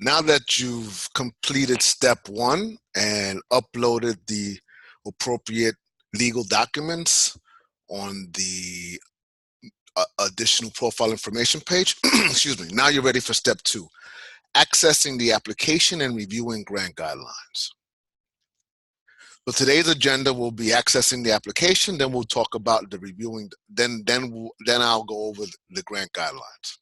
Now that you've completed step one and uploaded the appropriate legal documents on the additional profile information page, excuse me, now you're ready for step two, accessing the application and reviewing grant guidelines. So today's agenda will be accessing the application, then we'll talk about the reviewing, then I'll go over the grant guidelines.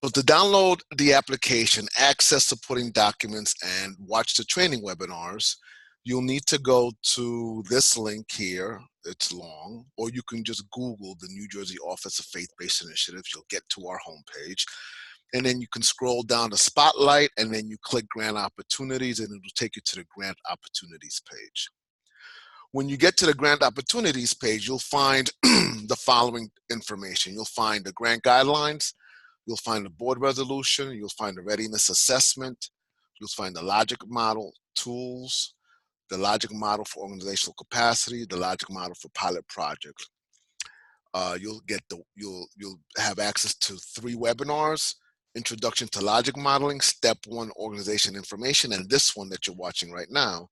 So to download the application, access supporting documents, and watch the training webinars, you'll need to go to this link here. It's long, or you can just Google the New Jersey Office of Faith-Based Initiatives. You'll get to our homepage. And then you can scroll down to Spotlight, and then you click Grant Opportunities, and it'll take you to the Grant Opportunities page. When you get to the Grant Opportunities page, you'll find the following information. You'll find the grant guidelines, you'll find the board resolution, you'll find the readiness assessment, you'll find the logic model tools, the logic model for organizational capacity, the logic model for pilot projects. You'll have access to 3 webinars: Introduction to Logic Modeling, Step 1 Organization Information, and this one that you're watching right now,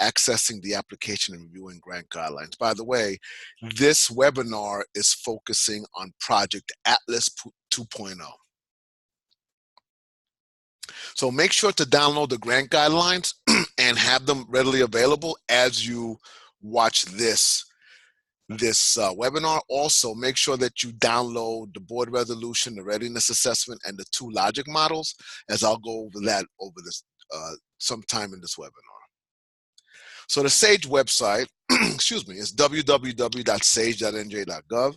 Accessing the Application and Reviewing Grant Guidelines. By the way, this webinar is focusing on Project Atlas 2.0. So make sure to download the grant guidelines and have them readily available as you watch this webinar. Also, make sure that you download the board resolution, the readiness assessment, and the 2 logic models, as I'll go over that over this sometime in this webinar. So the SAGE website, excuse me, is www.sage.nj.gov.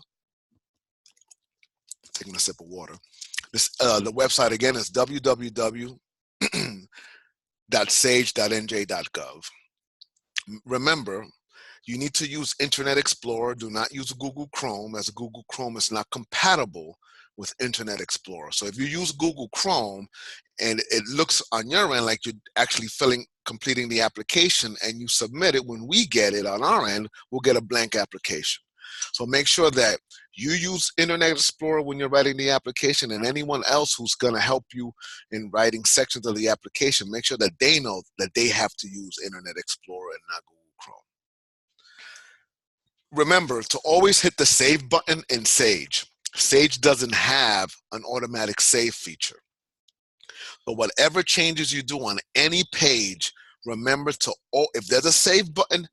Taking a sip of water. The website again is www.sage.nj.gov. Remember, you need to use Internet Explorer. Do not use Google Chrome, as Google Chrome is not compatible with Internet Explorer. So if you use Google Chrome and it looks on your end like you're actually completing the application and you submit it, when we get it on our end, we'll get a blank application. So make sure that you use Internet Explorer when you're writing the application, and anyone else who's going to help you in writing sections of the application, make sure that they know that they have to use Internet Explorer and not Google Chrome. Remember to always hit the save button in Sage. Sage doesn't have an automatic save feature. But whatever changes you do on any page, remember to, if there's a save button,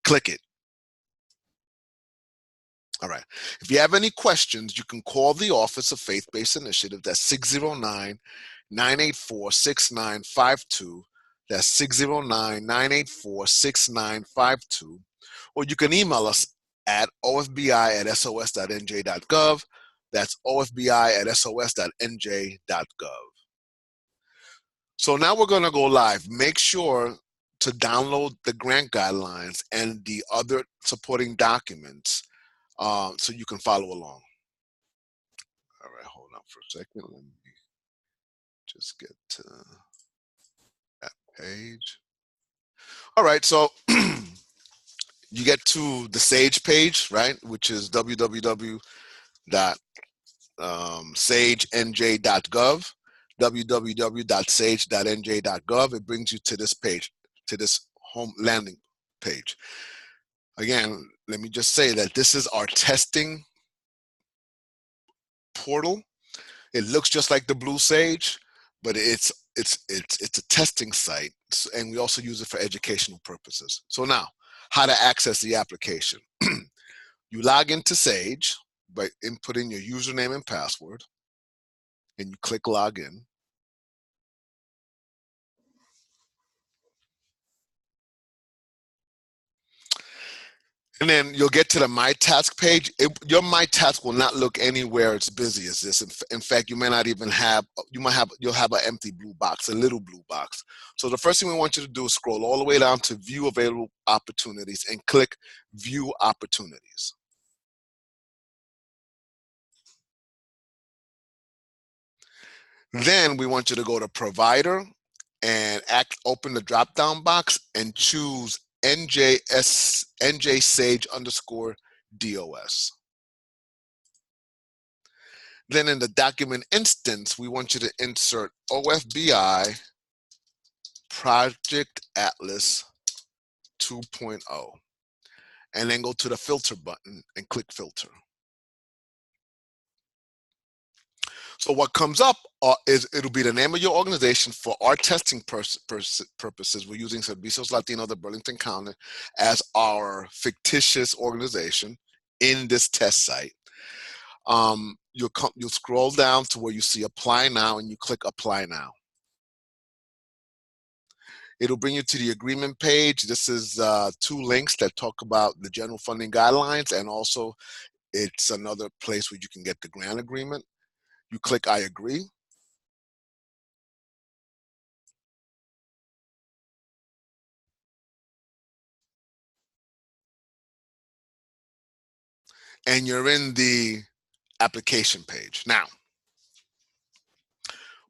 click it. All right. If you have any questions, you can call the Office of Faith-Based Initiatives. That's 609-984-6952. That's 609-984-6952. Or you can email us at ofbi@sos.nj.gov. That's ofbi@sos.nj.gov. So now we're going to go live. Make sure to download the grant guidelines and the other supporting documents so you can follow along. All right, hold on for a second. Let me just get to that page. All right, so you get to the SAGE page, right, which is www.sagenj.gov, www.sage.nj.gov. It brings you to this page, to this home landing page. Again, let me just say that this is our testing portal. It looks just like the Blue Sage, but it's a testing site, and we also use it for educational purposes. So now, how to access the application. You log into Sage by inputting your username and password, and you click Login. And then you'll get to the My Task page. Your My Task will not look anywhere as busy as this. In fact, you may not even have, you'll have an empty blue box, a little blue box. So the first thing we want you to do is scroll all the way down to View Available Opportunities and click View Opportunities. Then we want you to go to Provider and open the drop-down box and choose NJ Sage _DOS. Then in the document instance, we want you to insert OFBI Project Atlas 2.0, and then go to the filter button and click filter. So what comes up is it'll be the name of your organization. For our testing purposes, we're using Servicios Latinos de Burlington County as our fictitious organization in this test site. You'll scroll down to where you see apply now, and you click apply now. It'll bring you to the agreement page. This is 2 links that talk about the general funding guidelines, and also it's another place where you can get the grant agreement. You click I agree. And you're in the application page. Now,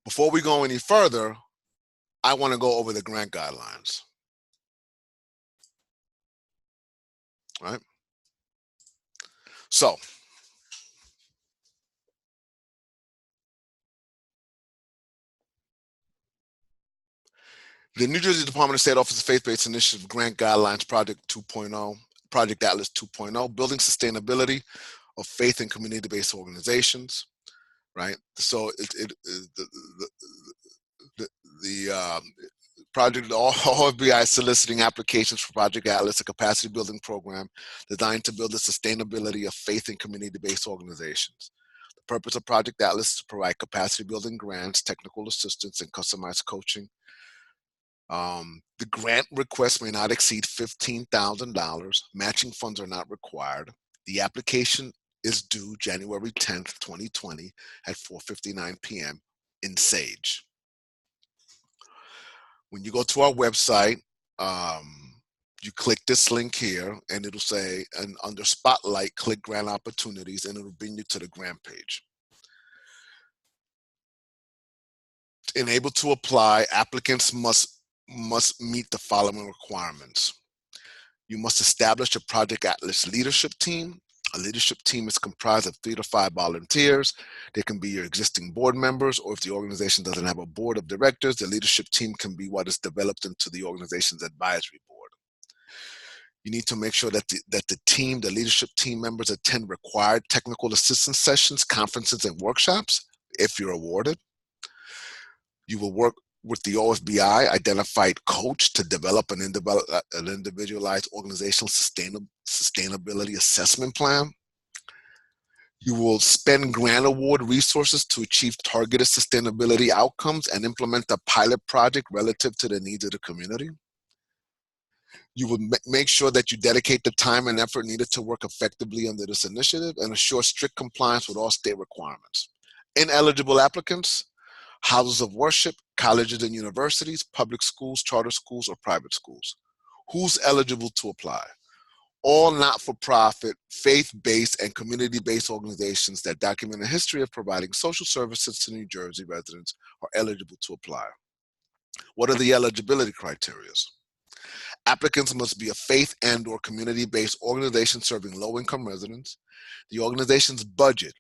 before we go any further, I want to go over the grant guidelines. Right? So, the New Jersey Department of State Office of Faith-Based Initiative Grant Guidelines Project 2.0, Project Atlas 2.0, Building Sustainability of Faith and Community-Based Organizations, right? So the project, OFBI is soliciting applications for Project Atlas, a capacity building program designed to build the sustainability of faith and community-based organizations. The purpose of Project Atlas is to provide capacity building grants, technical assistance, and customized coaching. The grant request may not exceed $15,000. Matching funds are not required. The application is due January 10th, 2020 at 4:59 p.m. in Sage. When you go to our website, you click this link here, and it'll say, and under Spotlight, click Grant Opportunities, and it'll bring you to the grant page. Enabled to apply, applicants must meet the following requirements. You must establish a Project Atlas leadership team. A leadership team is comprised of 3 to 5 volunteers. They can be your existing board members, or if the organization doesn't have a board of directors, the leadership team can be what is developed into the organization's advisory board. You need to make sure that the leadership team members attend required technical assistance sessions, conferences, and workshops if you're awarded. You will work with the OFBI identified coach to develop an individualized organizational sustainability assessment plan. You will spend grant award resources to achieve targeted sustainability outcomes and implement a pilot project relative to the needs of the community. You will make sure that you dedicate the time and effort needed to work effectively under this initiative and assure strict compliance with all state requirements. Ineligible applicants: houses of worship, colleges and universities, public schools, charter schools, or private schools. Who's eligible to apply? All not-for-profit, faith-based, and community-based organizations that document a history of providing social services to New Jersey residents are eligible to apply. What are the eligibility criteria? Applicants must be a faith and/or community-based organization serving low-income residents. The organization's budget,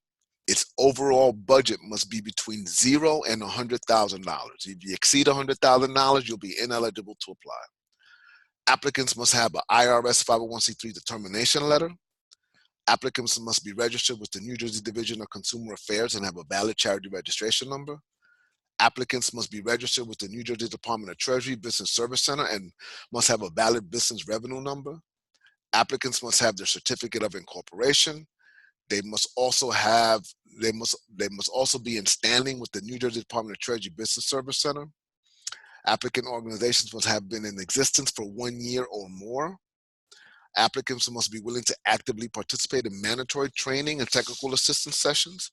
its overall budget, must be between $0 and $100,000. If you exceed $100,000, you'll be ineligible to apply. Applicants must have an IRS 501c3 determination letter. Applicants must be registered with the New Jersey Division of Consumer Affairs and have a valid charity registration number. Applicants must be registered with the New Jersey Department of Treasury Business Service Center and must have a valid business revenue number. Applicants must have their certificate of incorporation. They must also be in standing with the New Jersey Department of Treasury Business Service Center. Applicant organizations must have been in existence for 1 year or more. Applicants must be willing to actively participate in mandatory training and technical assistance sessions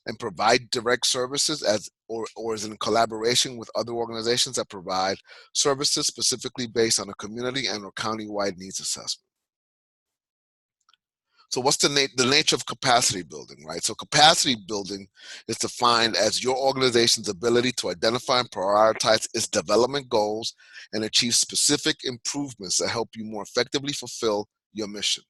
and provide direct services or is in collaboration with other organizations that provide services specifically based on a community and or county-wide needs assessment. So what's the nature of capacity building, right? So capacity building is defined as your organization's ability to identify and prioritize its development goals and achieve specific improvements that help you more effectively fulfill your mission.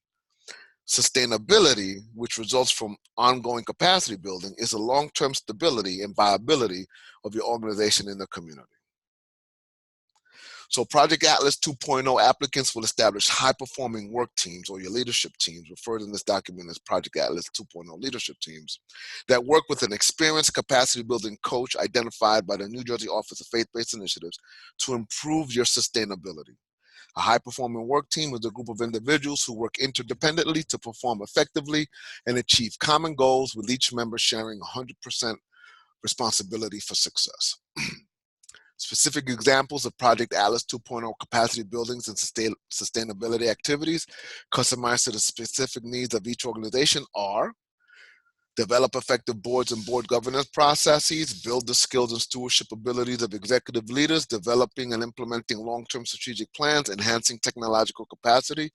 Sustainability, which results from ongoing capacity building, is the long-term stability and viability of your organization in the community. So Project Atlas 2.0 applicants will establish high-performing work teams, or your leadership teams, referred in this document as Project Atlas 2.0 leadership teams, that work with an experienced capacity-building coach identified by the New Jersey Office of Faith-Based Initiatives to improve your sustainability. A high-performing work team is a group of individuals who work interdependently to perform effectively and achieve common goals, with each member sharing 100% responsibility for success. Specific examples of Project Atlas 2.0 capacity buildings and sustainability activities customized to the specific needs of each organization are: develop effective boards and board governance processes, build the skills and stewardship abilities of executive leaders, developing and implementing long-term strategic plans, enhancing technological capacity,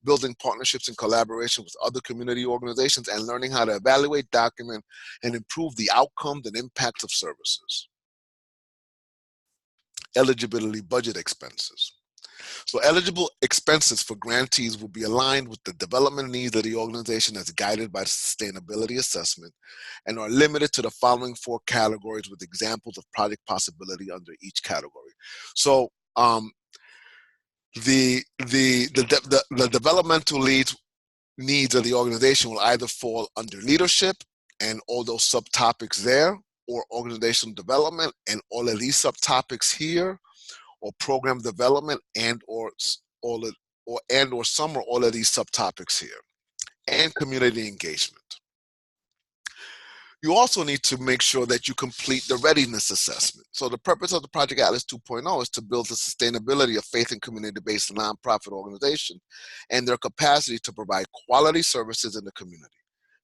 building partnerships and collaboration with other community organizations, and learning how to evaluate, document, and improve the outcomes and impacts of services. Eligibility budget expenses. So eligible expenses for grantees will be aligned with the development needs of the organization as guided by the sustainability assessment, and are limited to the following 4 categories with examples of project possibility under each category. So the developmental needs of the organization will either fall under leadership and all those subtopics there, or organizational development and all of these subtopics here, or program development and or some or all of these subtopics here, and community engagement. You also need to make sure that you complete the readiness assessment. So the purpose of the Project Atlas 2.0 is to build the sustainability of faith and community-based nonprofit organizations and their capacity to provide quality services in the community.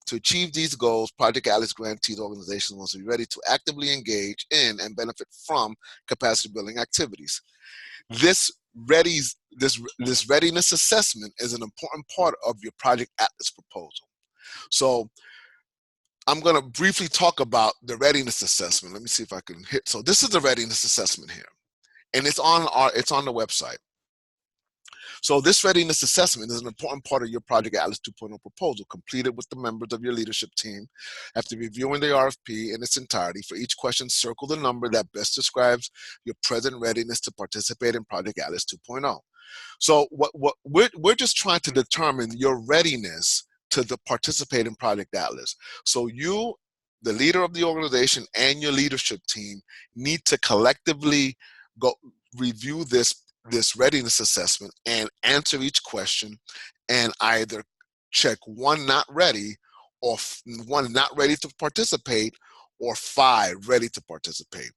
To achieve these goals, Project Atlas grantees organizations must be ready to actively engage in and benefit from capacity building activities. This readiness assessment is an important part of your Project Atlas proposal. So I'm going to briefly talk about the readiness assessment. Let me see if I can hit. So this is the readiness assessment here, and it's on the website. So this readiness assessment is an important part of your Project Atlas 2.0 proposal, completed with the members of your leadership team. After reviewing the RFP in its entirety, for each question, circle the number that best describes your present readiness to participate in Project Atlas 2.0. So what we're just trying to determine your readiness to participate in Project Atlas. So you, the leader of the organization, and your leadership team need to collectively go review this readiness assessment and answer each question, and either check 1 not ready, or 1 not ready to participate, or 5 ready to participate.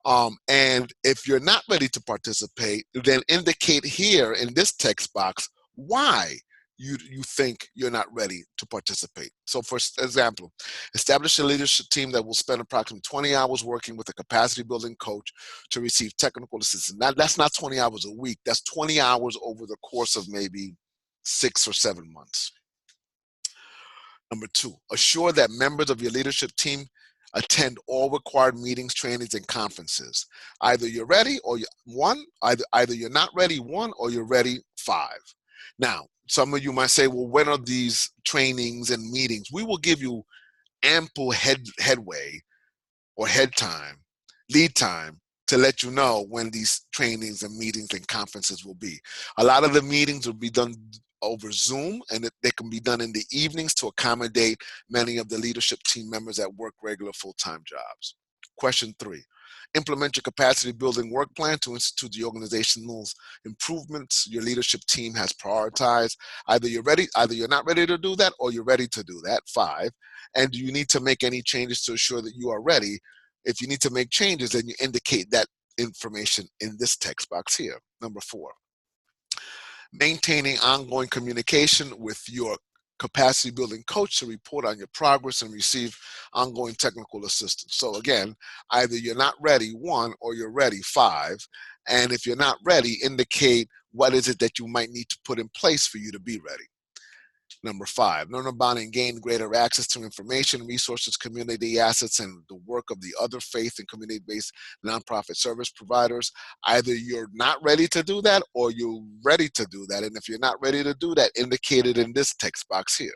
And if you're not ready to participate, then indicate here in this text box why you think you're not ready to participate. So for example, establish a leadership team that will spend approximately 20 hours working with a capacity building coach to receive technical assistance. That's not 20 hours a week, that's 20 hours over the course of maybe 6 or 7 months. Number 2, assure that members of your leadership team attend all required meetings, trainings, and conferences. Either you're ready or either you're not ready 1, or you're ready 5. Now, some of you might say, well, when are these trainings and meetings? We will give you ample headway or lead time to let you know when these trainings and meetings and conferences will be. A lot of the meetings will be done over Zoom, and they can be done in the evenings to accommodate many of the leadership team members that work regular full-time jobs. Question 3, implement your capacity building work plan to institute the organizational improvements your leadership team has prioritized. Either you're not ready to do that, or you're ready to do that. 5, and do you need to make any changes to ensure that you are ready? If you need to make changes, then you indicate that information in this text box here. Number 4, maintaining ongoing communication with your capacity building coach to report on your progress and receive ongoing technical assistance. So again, either you're not ready 1, or you're ready 5. And if you're not ready, indicate what is it that you might need to put in place for you to be ready. Number 5, learn about and gain greater access to information, resources, community assets, and the work of the other faith and community-based nonprofit service providers. Either you're not ready to do that or you're ready to do that. And if you're not ready to do that, indicate it in this text box here.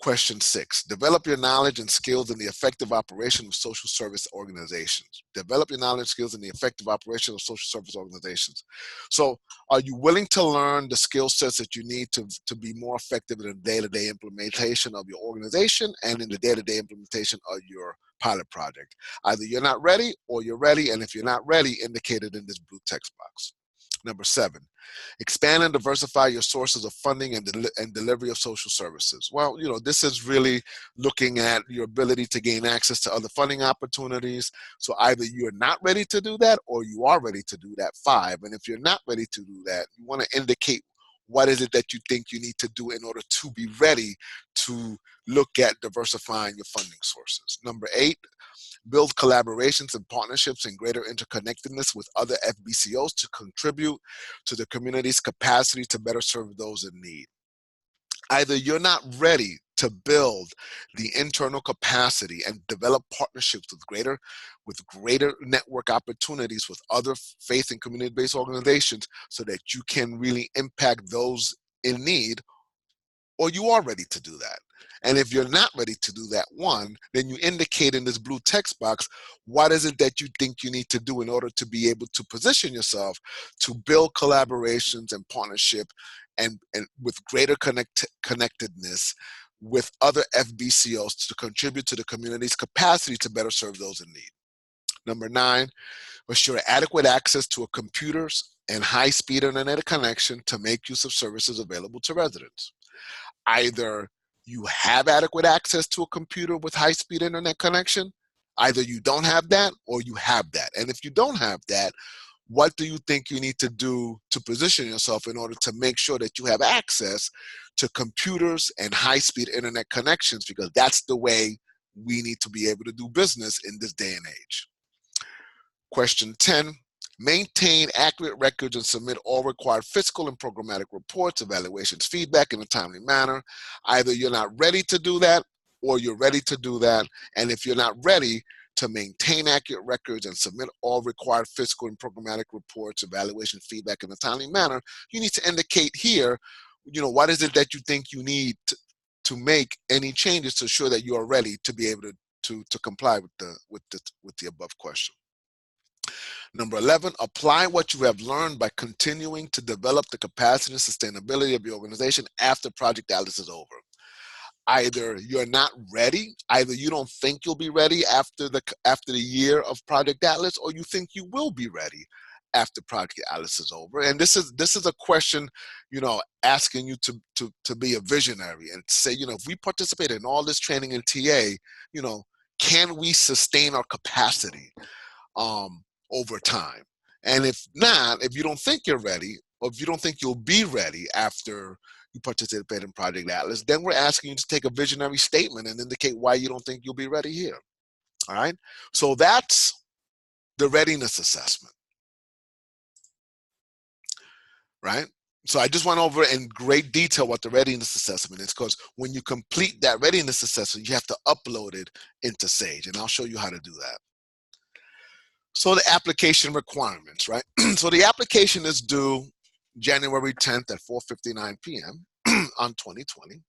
Question 6, develop your knowledge and skills in the effective operation of social service organizations. Develop your knowledge and skills in the effective operation of social service organizations. So are you willing to learn the skill sets that you need to be more effective in the day-to-day implementation of your organization and in the day-to-day implementation of your pilot project? Either you're not ready or you're ready, and if you're not ready, indicate it in this blue text box. Number 7, expand and diversify your sources of funding and delivery of social services. Well, this is really looking at your ability to gain access to other funding opportunities. So either you're not ready to do that or you are ready to do that. 5, and if you're not ready to do that, you want to indicate what is it that you think you need to do in order to be ready to look at diversifying your funding sources. Number 8, build collaborations and partnerships and greater interconnectedness with other FBCOs to contribute to the community's capacity to better serve those in need. Either you're not ready to build the internal capacity and develop partnerships with greater network opportunities with other faith and community-based organizations so that you can really impact those in need, or you are ready to do that. And if you're not ready to do that, 1, then you indicate in this blue text box, what is it that you think you need to do in order to be able to position yourself to build collaborations and partnership and with greater connectedness with other FBCOs to contribute to the community's capacity to better serve those in need. Number 9, assure adequate access to a computers and high-speed internet connection to make use of services available to residents. Either you have adequate access to a computer with high-speed internet connection, either you don't have that or you have that. And if you don't have that, what do you think you need to do to position yourself in order to make sure that you have access to computers and high-speed internet connections? Because that's the way we need to be able to do business in this day and age. Question 10, maintain accurate records and submit all required fiscal and programmatic reports, evaluations, feedback in a timely manner. Either you're not ready to do that or you're ready to do that. And if you're not ready to maintain accurate records and submit all required fiscal and programmatic reports, evaluation, feedback in a timely manner, you need to indicate here, what is it that you think you need to make any changes to ensure that you are ready to be able to comply with the above question. Number 11, apply what you have learned by continuing to develop the capacity and sustainability of your organization after Project Atlas is over. Either you're not ready, either you don't think you'll be ready after the year of Project Atlas, or you think you will be ready after Project Atlas is over. And this is a question, asking you to be a visionary and say, if we participate in all this training in TA, can we sustain our capacity over time? And if not, if you don't think you're ready, or if you don't think you'll be ready after you participate in Project Atlas, then we're asking you to take a visionary statement and indicate why you don't think you'll be ready here. All right. So that's the readiness assessment. Right. So I just went over in great detail what the readiness assessment is, because when you complete that readiness assessment, you have to upload it into Sage, and I'll show you how to do that. So the application requirements, right? So the application is due January 10th at 4:59 p.m. on 2020.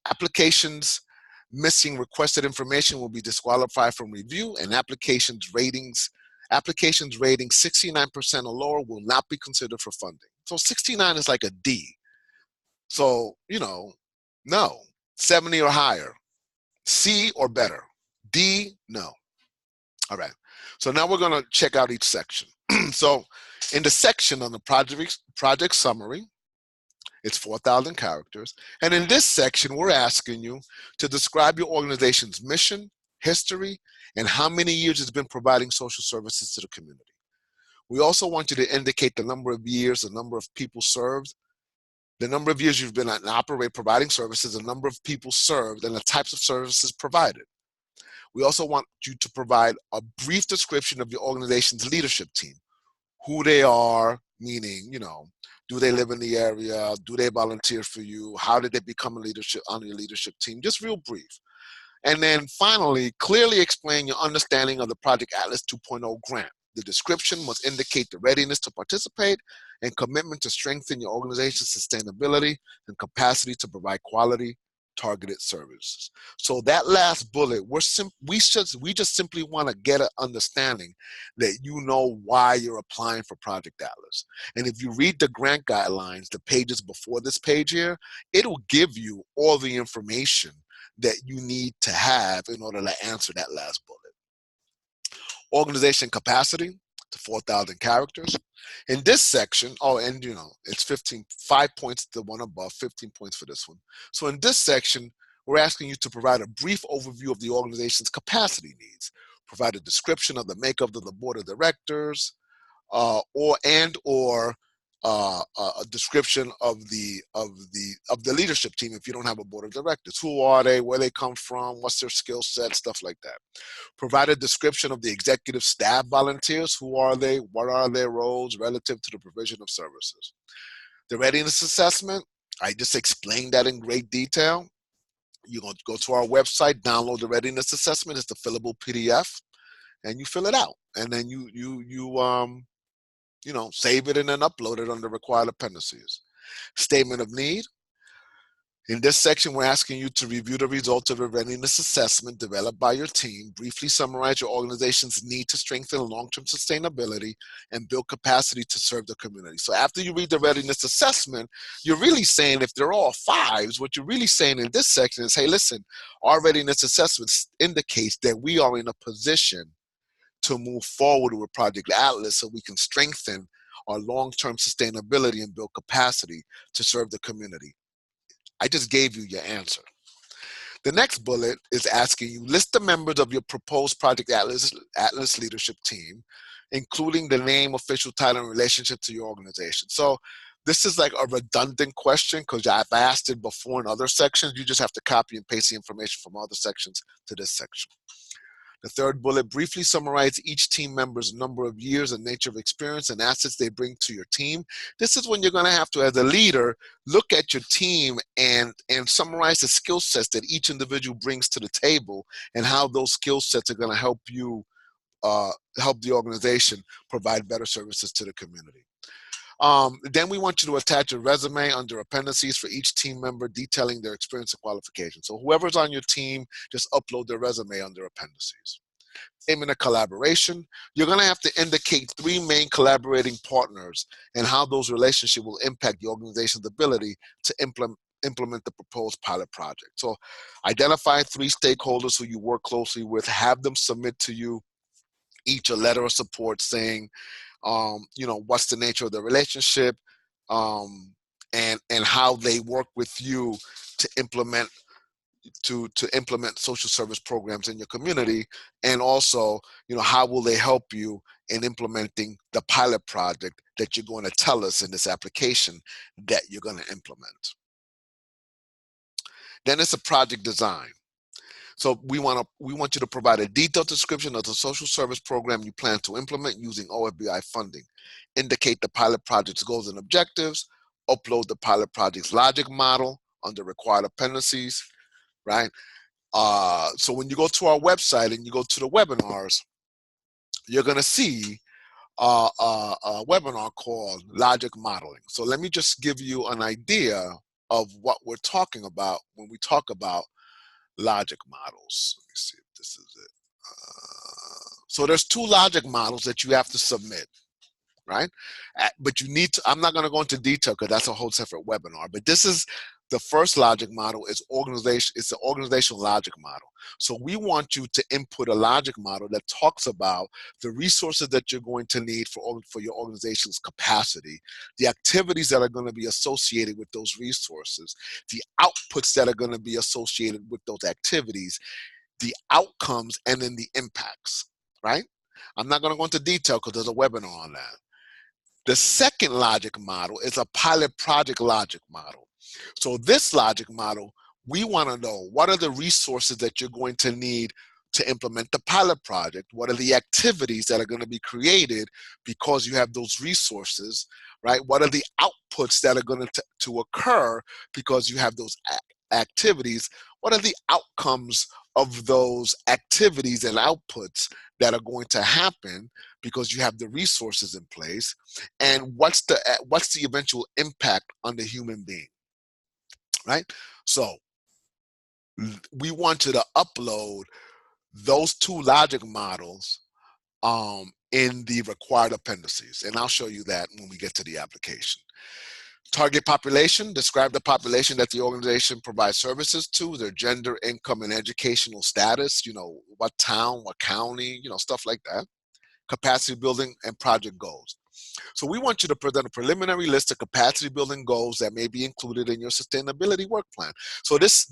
Applications missing requested information will be disqualified from review, and applications rating 69% or lower will not be considered for funding. So 69 is like a D. So, no. 70 or higher. C or better. D, no. All right. So now we're going to check out each section. So in the section on the project summary, it's 4,000 characters. And in this section, we're asking you to describe your organization's mission, history, and how many years it's been providing social services to the community. We also want you to indicate the number of years, the number of people served, the number of years you've been providing services, the number of people served, and the types of services provided. We also want you to provide a brief description of your organization's leadership team, who they are, meaning, Do they live in the area? Do they volunteer for you? How did they become a leadership on your leadership team? Just real brief. And then finally, clearly explain your understanding of the Project Atlas 2.0 grant. The description must indicate the readiness to participate and commitment to strengthen your organization's sustainability and capacity to provide quality, targeted services. So that last bullet, we just simply want to get an understanding that you know why you're applying for Project Atlas. And if you read the grant guidelines, the pages before this page here, it'll give you all the information that you need to have in order to answer that last bullet. Organization capacity to 4,000 characters. In this section, and it's 5 points the one above, 15 points for this one. So in this section, we're asking you to provide a brief overview of the organization's capacity needs, provide a description of the makeup of the board of directors, or a description of the leadership team if you don't have a board of directors. Who are they? Where they come from? What's their skill set? Stuff like that. Provide a description of the executive staff volunteers. Who are they? What are their roles relative to the provision of services? The readiness assessment, I just explained that in great detail. You're going to go to our website, download the readiness assessment. It's the fillable PDF, and you fill it out. And then you save it and then upload it under required appendices. Statement of need. In this section, we're asking you to review the results of a readiness assessment developed by your team, briefly summarize your organization's need to strengthen long-term sustainability and build capacity to serve the community. So after you read the readiness assessment, you're really saying, if they're all 5s, what you're really saying in this section is, hey, listen, our readiness assessment indicates that we are in a position to move forward with Project Atlas so we can strengthen our long-term sustainability and build capacity to serve the community. I just gave you your answer. The next bullet is asking you, list the members of your proposed Project Atlas leadership team, including the name, official title, and relationship to your organization. So this is like a redundant question because I've asked it before in other sections. You just have to copy and paste the information from other sections to this section. The third bullet, briefly summarize each team member's number of years and nature of experience and assets they bring to your team. This is when you're going to have to, as a leader, look at your team and summarize the skill sets that each individual brings to the table and how those skill sets are going to help you, help the organization provide better services to the community. Then we want you to attach a resume under appendices for each team member detailing their experience and qualifications. So whoever's on your team, just upload their resume under appendices. Statement of collaboration. You're going to have to indicate 3 main collaborating partners and how those relationships will impact the organization's ability to implement the proposed pilot project. So identify 3 stakeholders who you work closely with, have them submit to you each a letter of support saying, what's the nature of the relationship, and how they work with you to implement social service programs in your community, and also, how will they help you in implementing the pilot project that you're going to tell us in this application that you're going to implement. Then it's a project design. So we want you to provide a detailed description of the social service program you plan to implement using OFBI funding. Indicate the pilot project's goals and objectives. Upload the pilot project's logic model under required appendices, right? So when you go to our website and you go to the webinars, you're going to see a webinar called Logic Modeling. So let me just give you an idea of what we're talking about when we talk about logic models. Let me see if this is it. So there's 2 logic models that you have to submit, right? But you need to, I'm not going to go into detail because that's a whole separate webinar, but this is the first logic model is organization. It's the organizational logic model. So we want you to input a logic model that talks about the resources that you're going to need for your organization's capacity, the activities that are going to be associated with those resources, the outputs that are going to be associated with those activities, the outcomes, and then the impacts, right? I'm not going to go into detail because there's a webinar on that. The second logic model is a pilot project logic model. So this logic model, we want to know what are the resources that you're going to need to implement the pilot project? What are the activities that are going to be created because you have those resources, right? What are the outputs that are going to occur because you have those activities? What are the outcomes of those activities and outputs that are going to happen because you have the resources in place? And what's the eventual impact on the human being, right? So we want you to upload those two logic models in the required appendices. And I'll show you that when we get to the application. Target population, describe the population that the organization provides services to, their gender, income, and educational status, what town, what county, stuff like that. Capacity building and project goals. So we want you to present a preliminary list of capacity building goals that may be included in your sustainability work plan. So this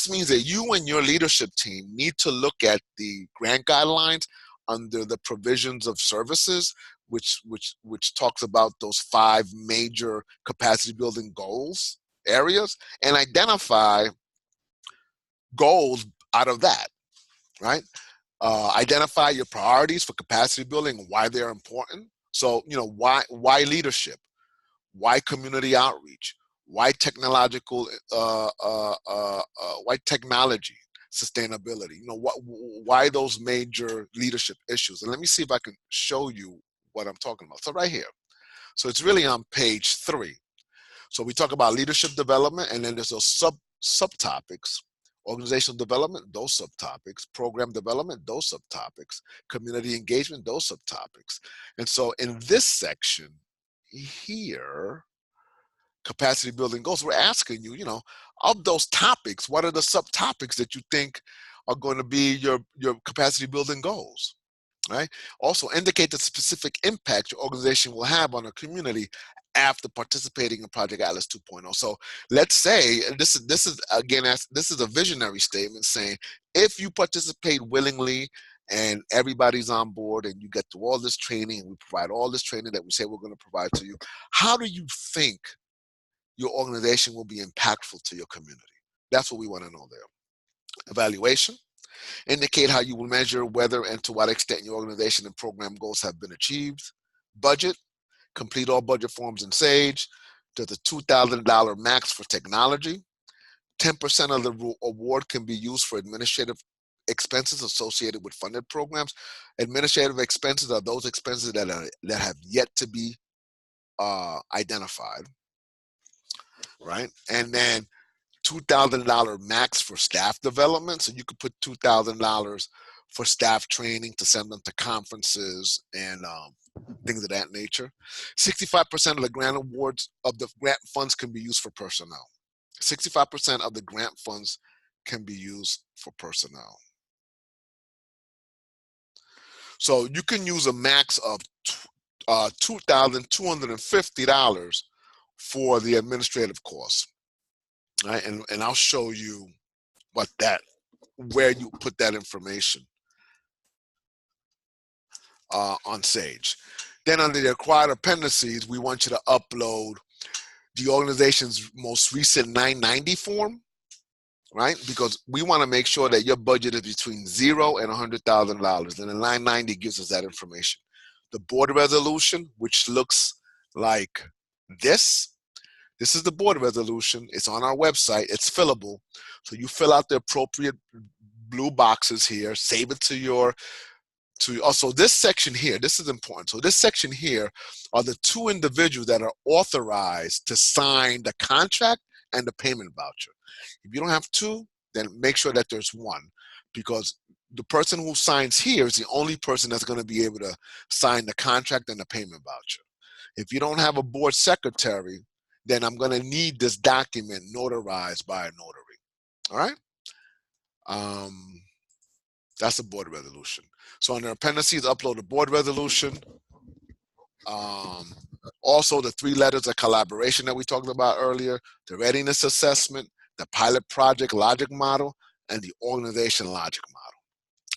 means that you and your leadership team need to look at the grant guidelines under the provisions of services, which talks about those 5 major capacity building goals areas, and identify goals out of that, right? Identify your priorities for capacity building and why they're important. So, why leadership? Why community outreach? Why technological? Why technology sustainability? Why those major leadership issues? And let me see if I can show you what I'm talking about. So right here. So it's really on page 3. So we talk about leadership development, and then there's those subtopics. Organizational development, those subtopics. Program development, those subtopics. Community engagement, those subtopics. And so in this section here, capacity building goals, we're asking you, of those topics, what are the subtopics that you think are going to be your capacity building goals, right? Also indicate the specific impact your organization will have on a community after participating in Project Atlas 2.0. So let's say, this is a visionary statement saying, if you participate willingly and everybody's on board and you get through all this training and we provide all this training that we say we're going to provide to you, how do you think your organization will be impactful to your community? That's what we want to know there. Evaluation. Indicate how you will measure whether and to what extent your organization and program goals have been achieved. Budget. Complete all budget forms in Sage. There's a $2,000 max for technology. 10% of the award can be used for administrative expenses associated with funded programs. Administrative expenses are those expenses that have yet to be identified, right? And then $2,000 max for staff development. So you could put $2,000 for staff training to send them to conferences and things of that nature. 65% of the grant awards of the grant funds can be used for personnel. 65% of the grant funds can be used for personnel. So you can use a max of $2,250 for the administrative costs, right? And I'll show you where you put that information on Sage. Then under the required appendices, we want you to upload the organization's most recent 990 form, right? Because we want to make sure that your budget is between $0 and $100,000, and the 990 gives us that information. The board resolution, which looks like this. This is the board resolution. It's on our website. It's fillable. So you fill out the appropriate blue boxes here, save it to also this section here, this is important. So this section here are the 2 individuals that are authorized to sign the contract and the payment voucher. If you don't have 2, then make sure that there's 1, because the person who signs here is the only person that's going to be able to sign the contract and the payment voucher. If you don't have a board secretary, then I'm going to need this document notarized by a notary. All right? That's the board resolution. So under appendices, upload the board resolution. Also, the 3 letters of collaboration that we talked about earlier, the readiness assessment, the pilot project logic model, and the organization logic model.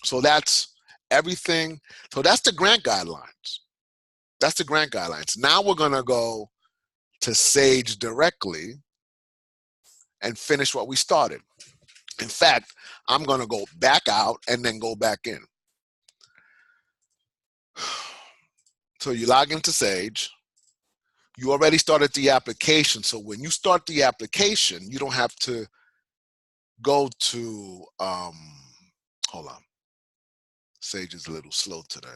So that's everything. So that's the grant guidelines. That's the grant guidelines. Now we're going to go to Sage directly and finish what we started. In fact, I'm going to go back out and then go back in. So you log into Sage. You already started the application. So when you start the application, you don't have to go to, hold on. Sage is a little slow today.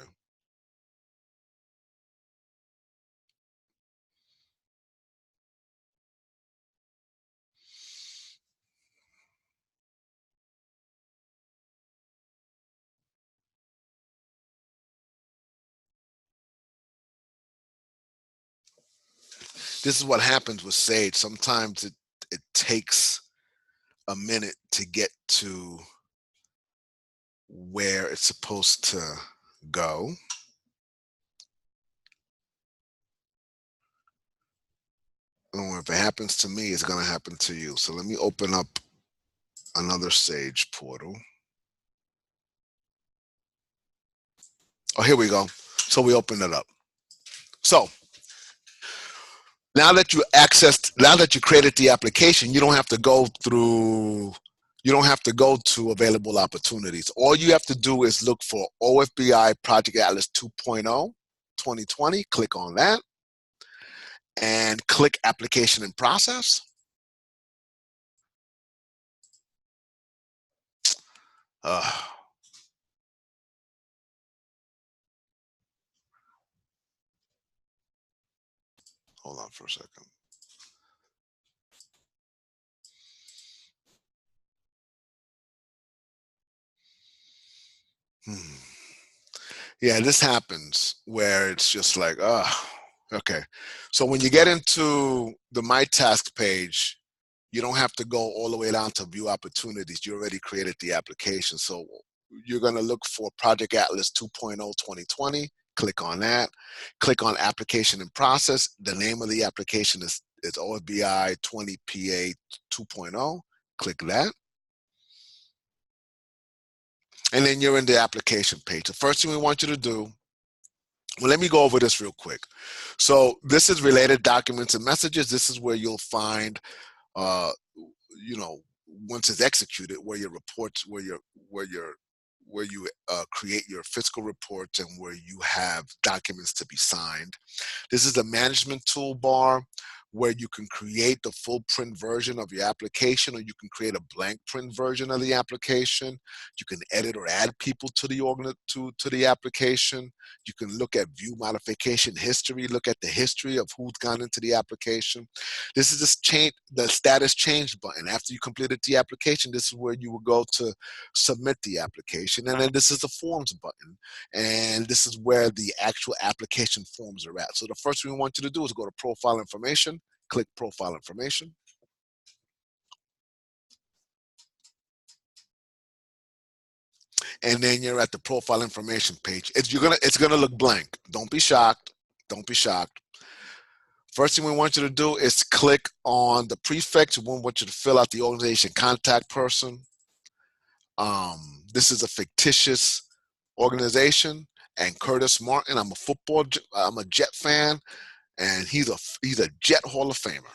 This is what happens with Sage. Sometimes it takes a minute to get to where it's supposed to go. And if it happens to me, it's going to happen to you. So let me open up another Sage portal. Oh, here we go. So we opened it up. So now that you created the application, you don't have to go to available opportunities. All you have to do is look for OFBI Project Atlas 2.0 2020, click on that, and click Application in Process. Hold on for a second. Yeah, this happens where it's just like, okay. So when you get into the My Task page, you don't have to go all the way down to view opportunities. You already created the application. So you're going to look for Project Atlas 2.0 2020. Click on that. Click on Application in Process. The name of the application is OFBI 20PA 2.0. Click that. And then you're in the application page. The first thing we want you to do, well, let me go over this real quick. So this is related documents and messages. This is where you'll find, once it's executed, where your reports, where you create your fiscal reports and where you have documents to be signed. This is a management toolbar where you can create the full print version of your application, or you can create a blank print version of the application. You can edit or add people to the application. You can look at view modification history, look at the history of who's gone into the application. This is the status change button. After you completed the application, this is where you will go to submit the application. And then this is the forms button. And this is where the actual application forms are at. So the first thing we want you to do is go to Profile Information, click Profile Information. And then you're at the Profile Information page. It's gonna look blank. Don't be shocked. Don't be shocked. First thing we want you to do is click on the prefix. We want you to fill out the organization contact person. This is a fictitious organization, and Curtis Martin. I'm a Jet fan, and he's a Jet Hall of Famer,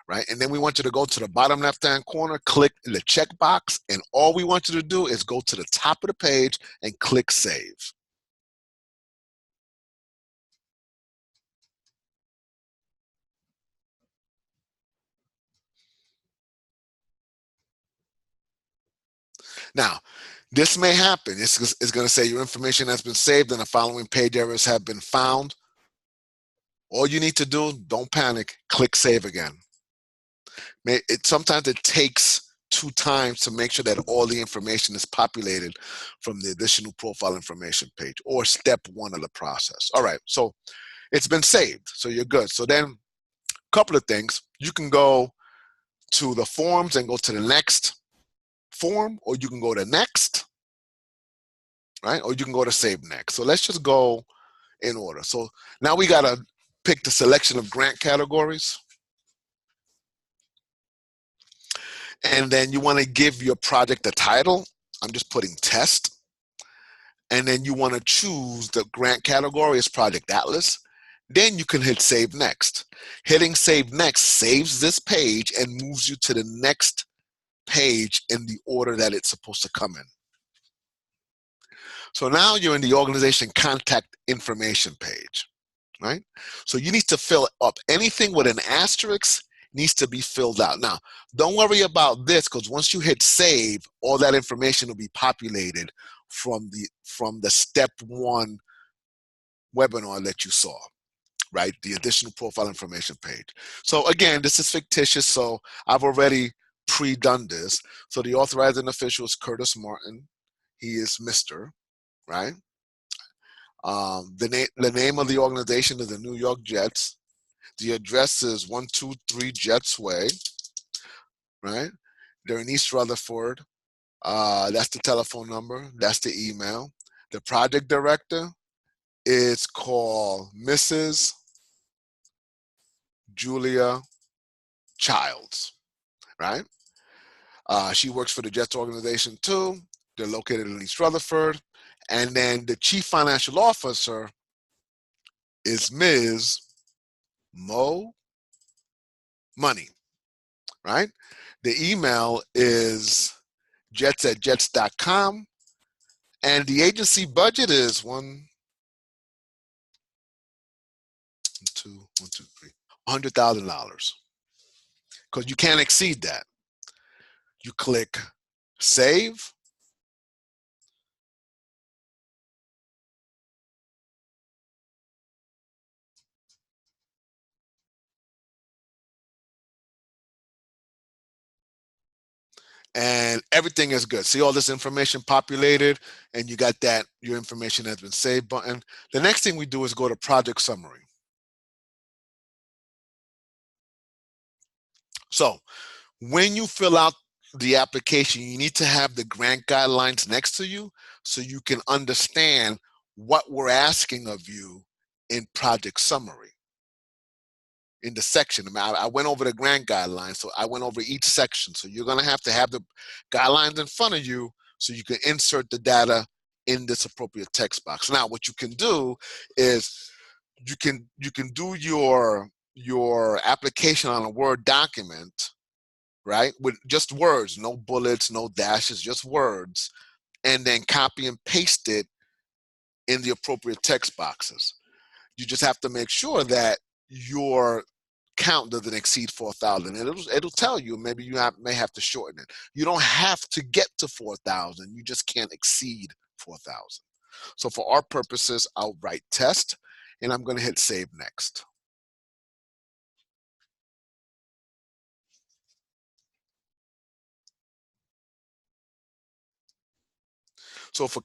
right? And then we want you to go to the bottom left-hand corner, click the checkbox, and all we want you to do is go to the top of the page and click Save. Now, this may happen. It's going to say your information has been saved and the following page errors have been found. All you need to do, don't panic, click Save again. Sometimes it takes 2 times to make sure that all the information is populated from the additional profile information page, or step 1 of the process. All right, so it's been saved, so you're good. So then, a couple of things. You can go to the forms and go to the next form, or you can go to next, right? Or you can go to Save Next. So let's just go in order. So now we got to pick the selection of grant categories. And then you want to give your project a title. I'm just putting test. And then you want to choose the grant category as Project Atlas. Then you can hit Save Next. Hitting Save Next saves this page and moves you to the next page in the order that it's supposed to come in. So now you're in the organization contact information page, right? So you need to fill up anything with an asterisk needs to be filled out. Now, don't worry about this, because once you hit save, all that information will be populated from the step 1 webinar that you saw, right? The additional profile information page. So again, this is fictitious, so I've already pre-done this. So the authorizing official is Curtis Martin. He is Mr., right? The name of the organization is the New York Jets. The address is 123 Jets Way, right? They're in East Rutherford. That's the telephone number. That's the email. The project director is called Mrs. Julia Childs, right? She works for the Jets organization too. They're located in East Rutherford. And then the chief financial officer is Ms. Mo Money, right? The email is jets@jets.com. And the agency budget is $100,000, because you can't exceed that. You click save. And everything is good. See all this information populated, and you got that, your information has been saved button. The next thing we do is go to project summary. So when you fill out the application, you need to have the grant guidelines next to you so you can understand what we're asking of you in project summary. In the section, I went over the grant guidelines, so I went over each section. So you're going to have the guidelines in front of you so you can insert the data in this appropriate text box. Now, what you can do is you can do your application on a Word document, right, with just words, no bullets, no dashes, just words, and then copy and paste it in the appropriate text boxes. You just have to make sure that your count doesn't exceed 4,000, and it'll tell you maybe you may have to shorten it. You don't have to get to 4,000. You just can't exceed 4,000. So for our purposes, I'll write test, and I'm going to hit save next. So for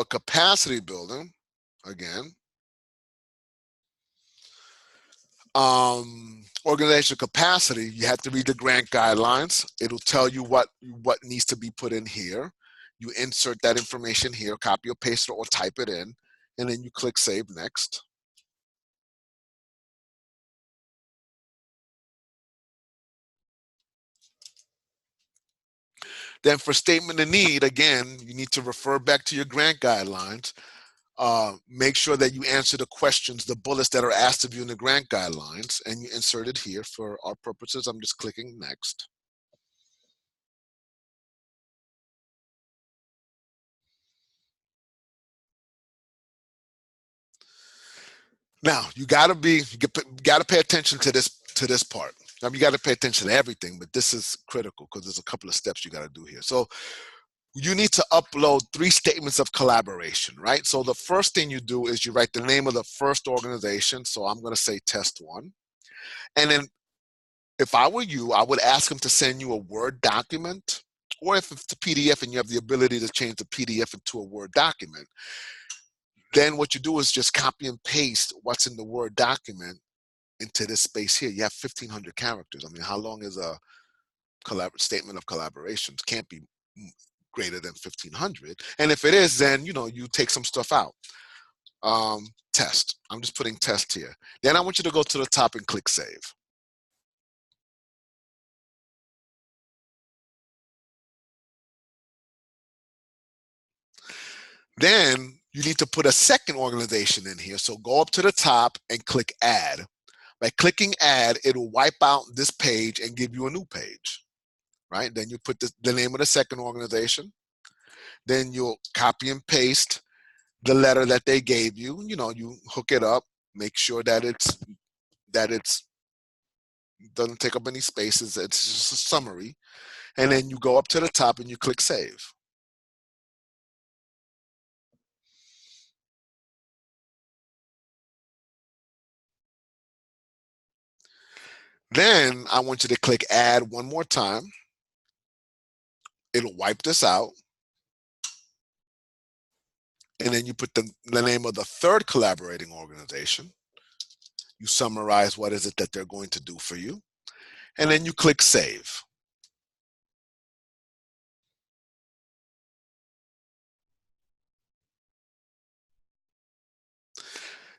capacity building, again, organizational capacity, you have to read the grant guidelines. It'll tell you what needs to be put in here. You insert that information here, copy or paste it or type it in, and then you click save next. Then for statement of need, again, you need to refer back to your grant guidelines. Make sure that you answer the questions, the bullets that are asked of you in the grant guidelines, and you insert it here. For our purposes, I'm just clicking next. Now you gotta pay attention to this part. I mean, you got to pay attention to everything, but this is critical because there's a couple of steps you got to do here. So you need to upload 3 statements of collaboration, right? So the first thing you do is you write the name of the first organization. So I'm going to say test 1. And then if I were you, I would ask them to send you a Word document, or if it's a PDF and you have the ability to change the PDF into a Word document, then what you do is just copy and paste what's in the Word document into this space here. You have 1,500 characters. I mean, how long is a statement of collaborations? Can't be greater than 1,500. And if it is, then you take some stuff out. Test. I'm just putting test here. Then I want you to go to the top and click save. Then you need to put a second organization in here. So go up to the top and click add. By clicking add, it'll wipe out this page and give you a new page, right? Then you put the name of the second organization. Then you'll copy and paste the letter that they gave you. You know, you hook it up, make sure that it's doesn't take up any spaces. It's just a summary. And then you go up to the top and you click save. Then I want you to click add one more time. It'll wipe this out. And then you put the name of the third collaborating organization. You summarize what is it that they're going to do for you. And then you click save.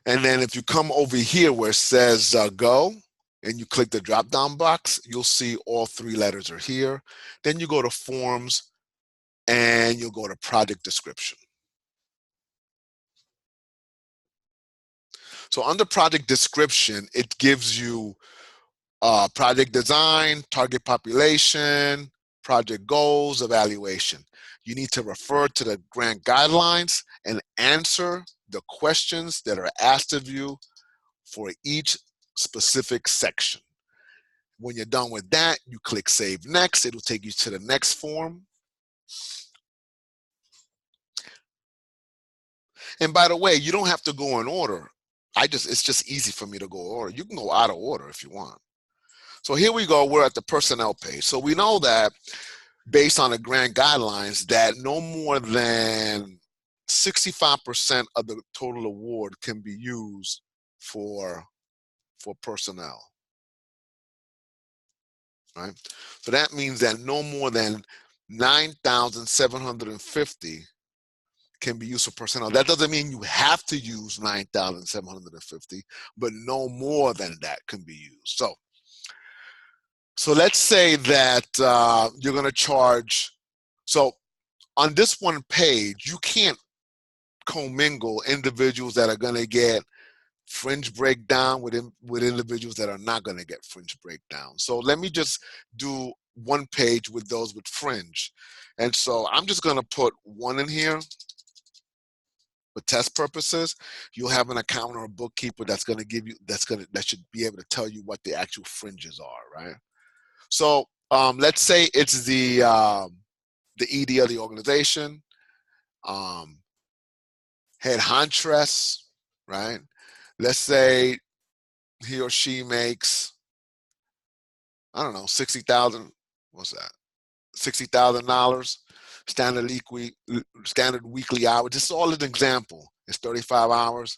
And then if you come over here where it says go, and you click the drop down box, you'll see all three letters are here. Then you go to forms and you'll go to project description. So under project description, it gives you project design, target population, project goals, evaluation. You need to refer to the grant guidelines and answer the questions that are asked of you for each specific section. When you're done with that, you click Save Next. It'll take you to the next form. And by the way, you don't have to go in order. It's just easy for me to go in order. You can go out of order if you want. So here we go, we're at the personnel page. So we know that based on the grant guidelines that no more than 65% of the total award can be used for personnel, right? So that means that no more than 9,750 can be used for personnel. That doesn't mean you have to use 9,750, but no more than that can be used. So let's say that you're going to charge. So on this one page, you can't commingle individuals that are going to get fringe breakdown with individuals that are not going to get fringe breakdown. So let me just do one page with those with fringe. And so I'm just going to put one in here for test purposes. You'll have an accountant or a bookkeeper that's going to give you, that should be able to tell you what the actual fringes are, right? So let's say it's the ED of the organization, head huntress, right? Let's say he or she makes, I don't know, 60,000. What's that? $60,000 standard weekly hours. This is all an example. It's 35 hours.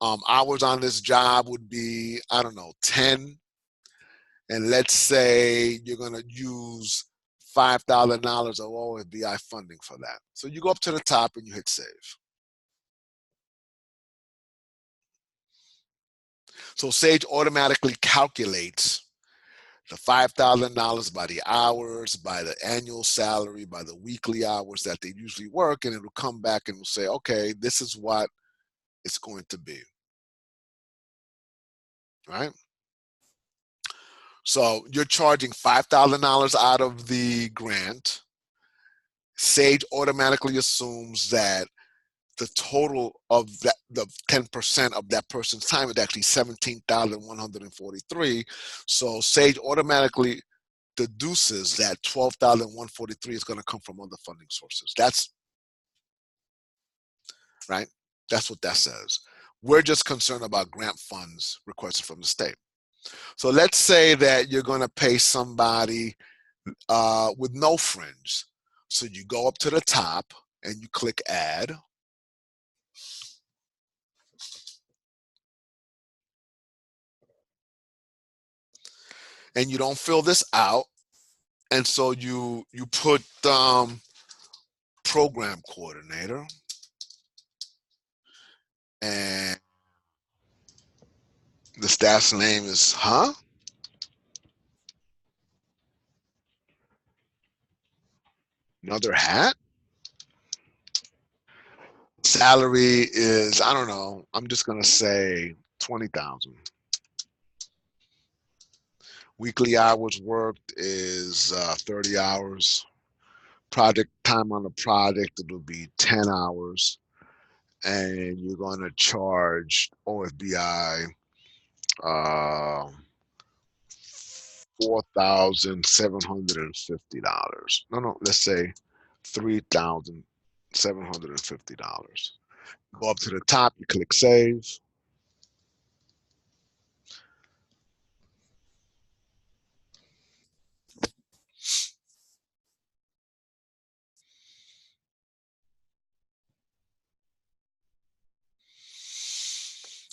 Hours on this job would be, I don't know, 10. And let's say you're going to use $5,000 of OFBI funding for that. So you go up to the top and you hit save. So Sage automatically calculates the $5,000 by the hours, by the annual salary, by the weekly hours that they usually work, and it'll come back and will say, okay, this is what it's going to be, right? So you're charging $5,000 out of the grant. Sage automatically assumes that the total of that, the 10% of that person's time is actually 17,143. So Sage automatically deduces that 12,143 is going to come from other funding sources. That's right. That's what that says. We're just concerned about grant funds requested from the state. So let's say that you're going to pay somebody with no fringe. So you go up to the top and you click add. And you don't fill this out. And so you put program coordinator, and the staff's name is another hat. Salary is, I don't know, I'm just gonna say 20,000. Weekly hours worked is 30 hours. Project time on the project, it'll be 10 hours. And you're going to charge OFBI $4,750. No, let's say $3,750. Go up to the top, you click save.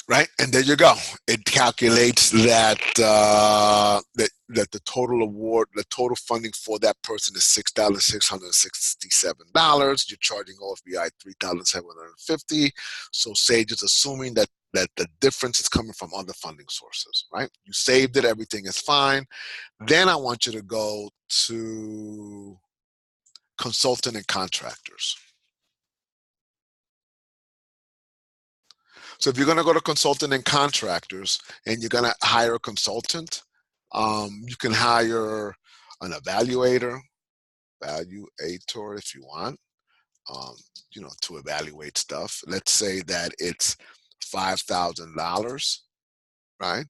Right, and there you go. It calculates that the total award, the total funding for that person is $6,667. You're charging OFBI $3,750. So Sage is assuming that the difference is coming from other funding sources. Right, you saved it, everything is fine. Then I want you to go to consultant and contractors. So if you're going to go to consultant and contractors and you're going to hire a consultant, you can hire an evaluator if you want, to evaluate stuff. Let's say that it's $5,000, right?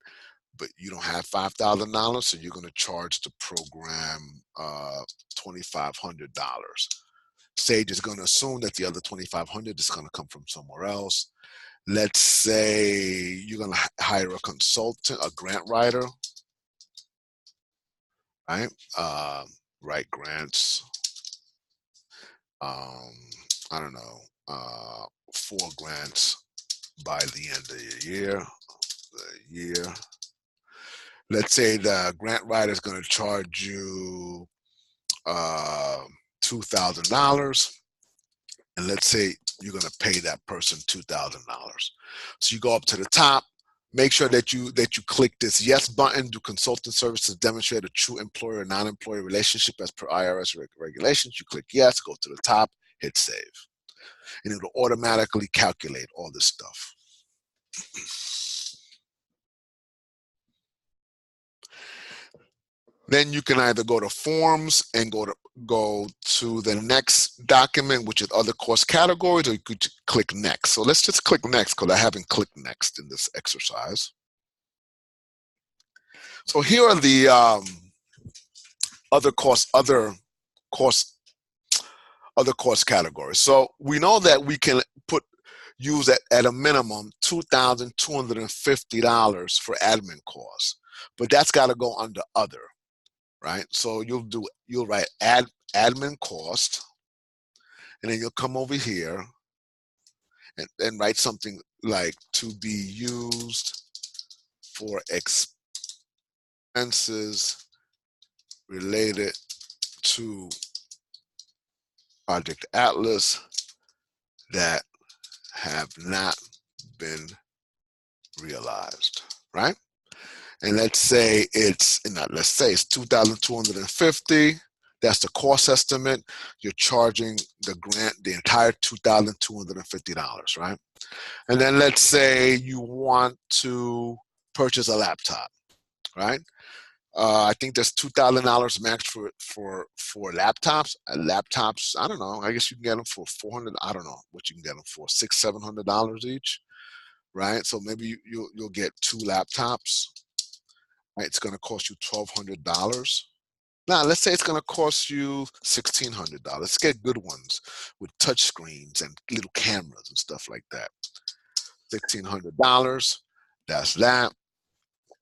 But you don't have $5,000, so you're going to charge the program $2,500. Sage is going to assume that the other $2,500 is going to come from somewhere else. Let's say you're going to hire a consultant, a grant writer, right? Write grants. I don't know, 4 grants by the end of the year. Let's say the grant writer is going to charge you $2,000. And let's say you're going to pay that person $2,000. So you go up to the top, make sure that you click this yes button. Do consulting services demonstrate a true employer or non-employee relationship as per IRS regulations? You click yes, go to the top, hit save, and it'll automatically calculate all this stuff. Then you can either go to forms and go to the next document, which is other cost categories, or you could click next. So let's just click next because I haven't clicked next in this exercise. So here are the other cost categories. So we know that we can use at a minimum $2,250 for admin costs, but that's got to go under other. Right, so you'll write admin cost, and then you'll come over here and write something like to be used for expenses related to Project Atlas that have not been realized, right? And let's say it's $2,250. That's the cost estimate. You're charging the grant the entire $2,250, right? And then let's say you want to purchase a laptop, right? I think there's $2,000 max for laptops. Laptops, I don't know. I guess you can get them for $400. I don't know what you can get them for, $600-700 each, right? So maybe you'll get 2 laptops. Right, it's going to cost you $1,200. Now, let's say it's going to cost you $1,600. Let's get good ones with touch screens and little cameras and stuff like that. $1,600. That's that.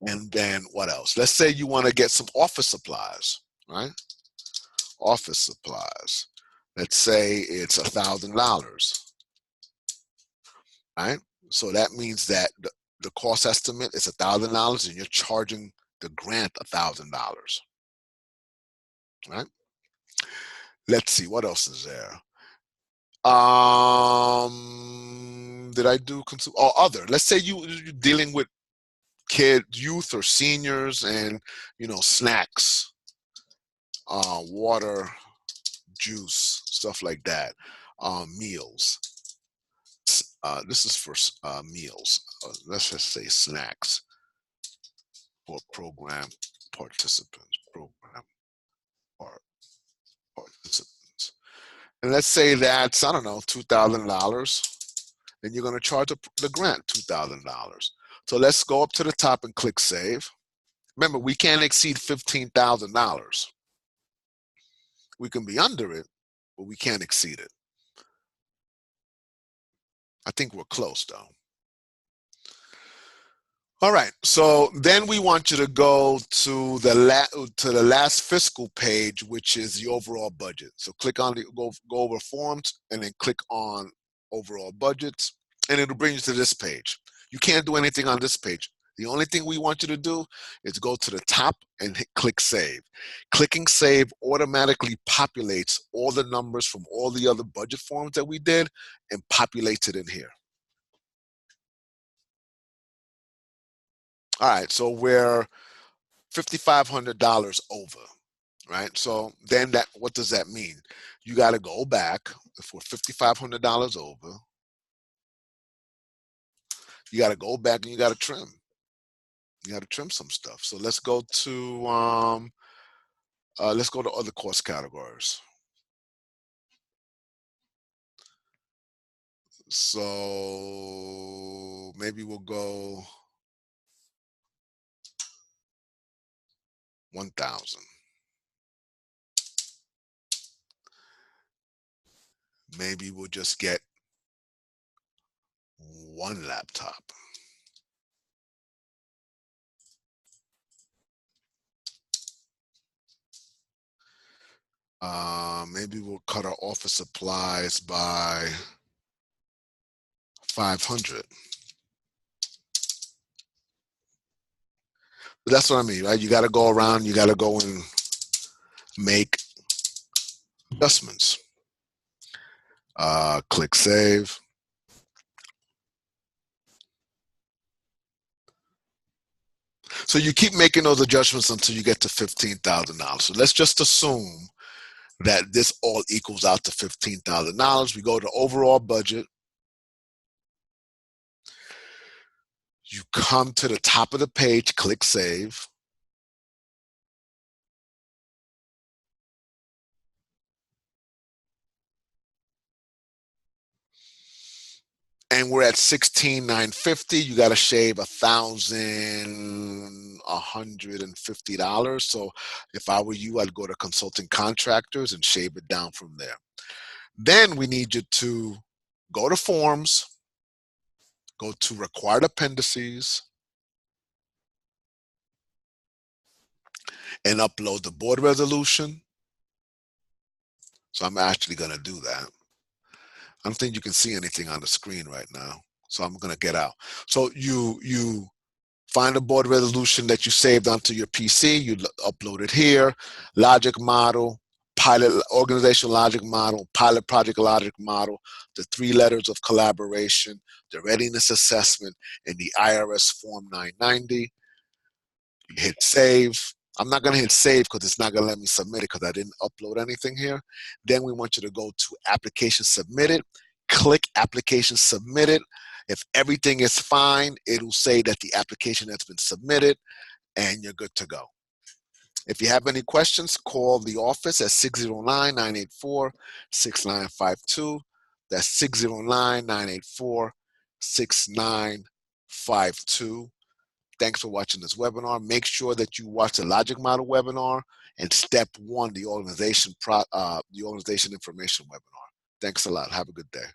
And then what else? Let's say you want to get some office supplies, right? Office supplies. Let's say it's $1,000, right? So that means that the cost estimate is $1,000, and you're charging the grant $1,000, right? Let's see, what else is there? Did I do consume? Oh, other. Let's say you're dealing with youth or seniors, and snacks, water, juice, stuff like that. Meals. This is for meals. Let's just say snacks for program participants, program participants. And let's say that's, I don't know, $2,000. Then you're going to charge the grant $2,000. So let's go up to the top and click Save. Remember, we can't exceed $15,000. We can be under it, but we can't exceed it. I think we're close, though. All right, so then we want you to go to the last fiscal page, which is the overall budget. So click on go over forms and then click on overall budgets, and it'll bring you to this page. You can't do anything on this page. The only thing we want you to do is go to the top and click Save. Clicking Save automatically populates all the numbers from all the other budget forms that we did and populates it in here. All right, so we're $5,500 over, right? So then what does that mean? You got to go back. If we're $5,500 over, you got to go back and you got to trim. You got to trim some stuff. So let's go to other cost categories. So maybe we'll go 1,000. Maybe we'll just get one laptop. Maybe we'll cut our office supplies by 500. But that's what I mean, right? You got to go around, you got to go and make adjustments. Click Save. So you keep making those adjustments until you get to $15,000. So let's just assume that this all equals out to $15,000. We go to overall budget. You come to the top of the page, click Save. And we're at $16,950. You got to shave $1,150. So if I were you, I'd go to consulting contractors and shave it down from there. Then we need you to go to forms, go to required appendices, and upload the board resolution. So I'm actually going to do that. I don't think you can see anything on the screen right now, so I'm going to get out. So you find a board resolution that you saved onto your PC, you upload it here, logic model, pilot organizational logic model, pilot project logic model, the 3 letters of collaboration, the readiness assessment, and the IRS Form 990. You hit save. I'm not going to hit save because it's not going to let me submit it because I didn't upload anything here. Then we want you to go to application submitted, click application submitted. If everything is fine, it'll say that the application has been submitted and you're good to go. If you have any questions, call the office at 609-984-6952. That's 609-984-6952. Thanks for watching this webinar. Make sure that you watch the logic model webinar and step 1, the organization information webinar. Thanks a lot. Have a good day.